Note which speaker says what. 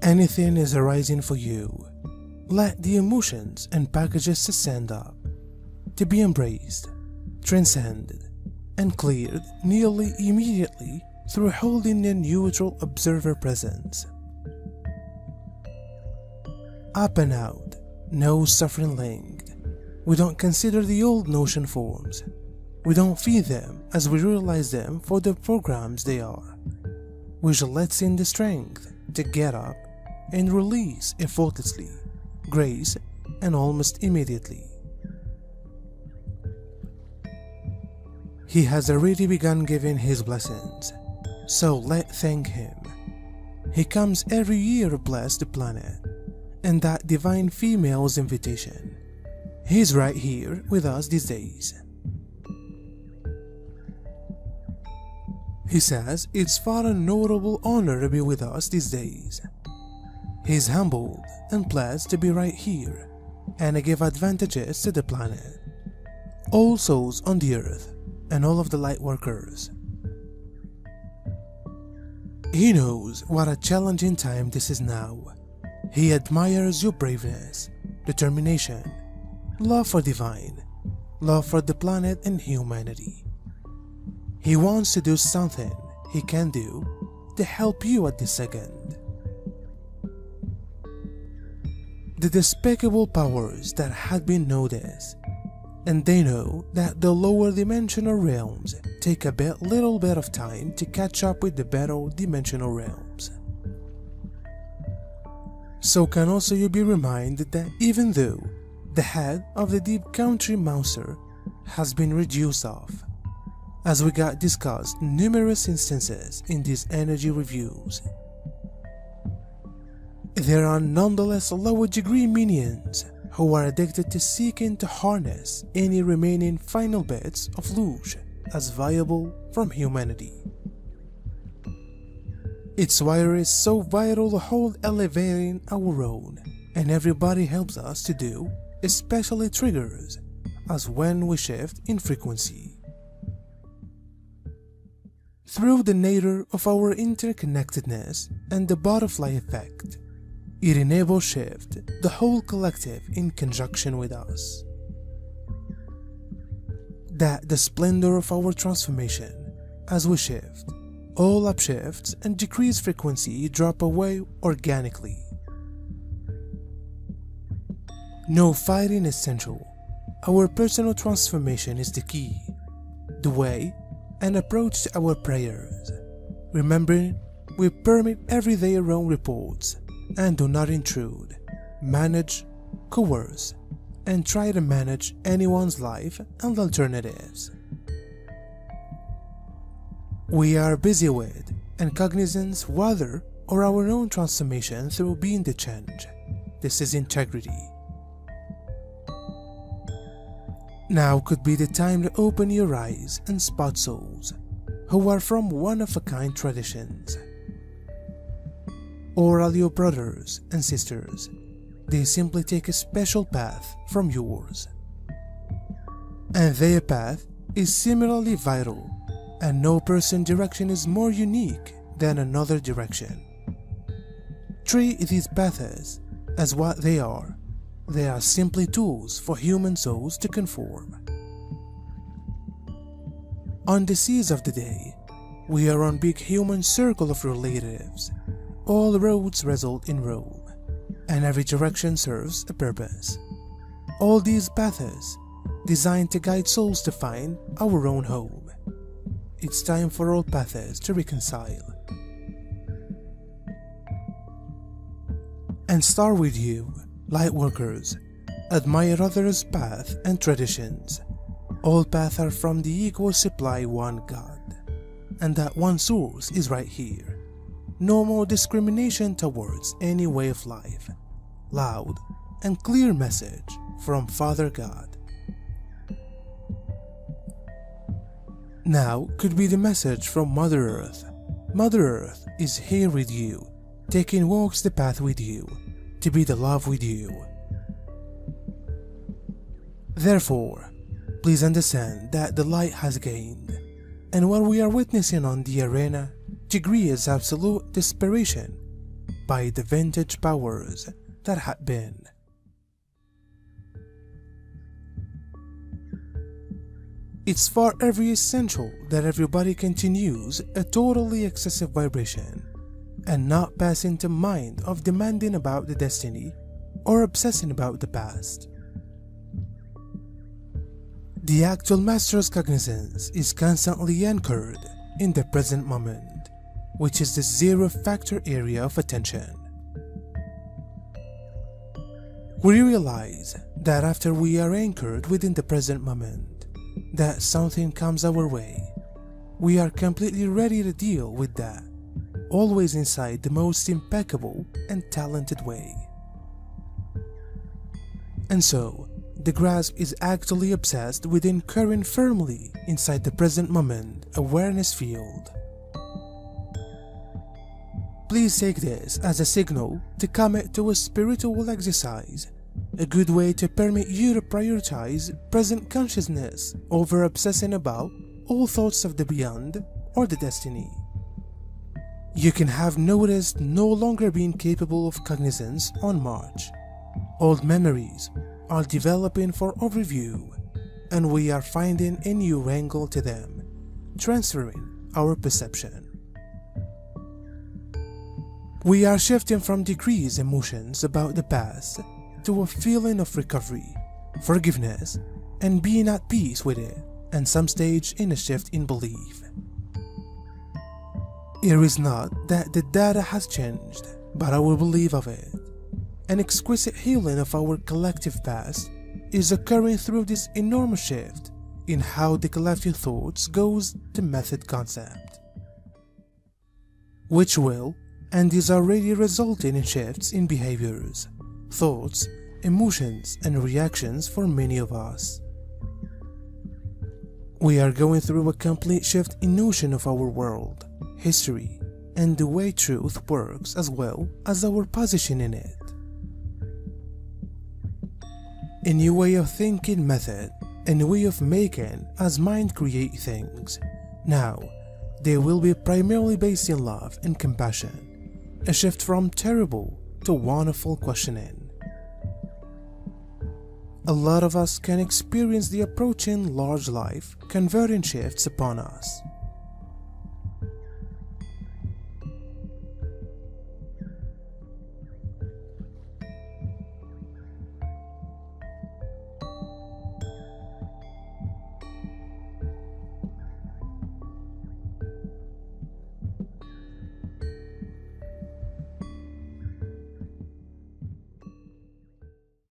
Speaker 1: Anything is arising for you. Let the emotions and packages stand up, to be embraced, transcended, and cleared nearly immediately through holding a neutral observer presence. Up and out, no suffering linked. We don't consider the old notion forms. We don't feed them as we realize them for the programs they are. We shall let in the strength to get up and release effortlessly, grace, and almost immediately. He has already begun giving his blessings, so let's thank him. He comes every year to bless the planet, and that divine female's invitation. He's right here with us these days. He says it's far a notable honor to be with us these days. He's humbled and pleased to be right here and to give advantages to the planet, all souls on the earth, and all of the lightworkers. He knows what a challenging time this is now. He admires your braveness, determination, love for divine, love for the planet and humanity. He wants to do something he can do to help you at this second. The despicable powers that had been noticed, and they know that the lower dimensional realms take a little bit of time to catch up with the better dimensional realms. So can also you be reminded that even though the head of the deep country mouser has been reduced off, as we got discussed numerous instances in these energy reviews, there are nonetheless lower degree minions who are addicted to seeking to harness any remaining final bits of loosh as viable from humanity. It's why it is so vital to hold elevating our own, and everybody helps us to do, especially triggers, as when we shift in frequency. Through the nature of our interconnectedness and the butterfly effect, it enables shift the whole collective in conjunction with us. That the splendor of our transformation as we shift, all upshifts and decreased frequency drop away organically. No fighting is essential. Our personal transformation is the key, the way and approach to our prayers. Remembering, we permit everyday wrong reports and do not intrude, manage, coerce, and try to manage anyone's life and alternatives. We are busy with and cognizance whether or our own transformation through being the change. This is integrity. Now could be the time to open your eyes and spot souls who are from one-of-a-kind traditions. Or all your brothers and sisters, they simply take a special path from yours. And their path is similarly vital, and no person's direction is more unique than another direction. Treat these paths as what they are. They are simply tools for human souls to conform. On the seas of the day, we are on big human circle of relatives. All roads result in Rome, and every direction serves a purpose. All these paths designed to guide souls to find our own home. It's time for all paths to reconcile. And start with you, lightworkers. Admire others' path and traditions. All paths are from the equal supply one God, and that one source is right here. No more discrimination towards any way of life. Loud and clear message from Father God. Now could be the message from Mother Earth. Mother Earth is here with you, taking walks the path with you, to be the love with you. Therefore, please understand that the light has gained, and what we are witnessing on the arena degrees absolute desperation by the vintage powers that had been. It's for every essential that everybody continues a totally excessive vibration and not pass into mind of demanding about the destiny or obsessing about the past. The actual master's cognizance is constantly anchored in the present moment, which is the zero-factor area of attention. We realize that after we are anchored within the present moment, that something comes our way, we are completely ready to deal with that, always inside the most impeccable and talented way. And so, the grasp is actually obsessed with anchoring firmly inside the present moment awareness field. Please take this as a signal to commit to a spiritual exercise, a good way to permit you to prioritize present consciousness over obsessing about all thoughts of the beyond or the destiny. You can have noticed no longer being capable of cognizance on March. Old memories are developing for overview, and we are finding a new angle to them, transferring our perception. We are shifting from degrees emotions about the past to a feeling of recovery, forgiveness, and being at peace with it, and some stage in a shift in belief. It is not that the data has changed, but our belief of it. An exquisite healing of our collective past is occurring through this enormous shift in how the collective thoughts goes to method concept, which will and is already resulting in shifts in behaviors, thoughts, emotions, and reactions for many of us. We are going through a complete shift in notion of our world, history, and the way truth works, as well as our position in it. A new way of thinking method, a new way of making as mind create things. Now, they will be primarily based in love and compassion, a shift from terrible to wonderful questioning. A lot of us can experience the approaching large life converting shifts upon us.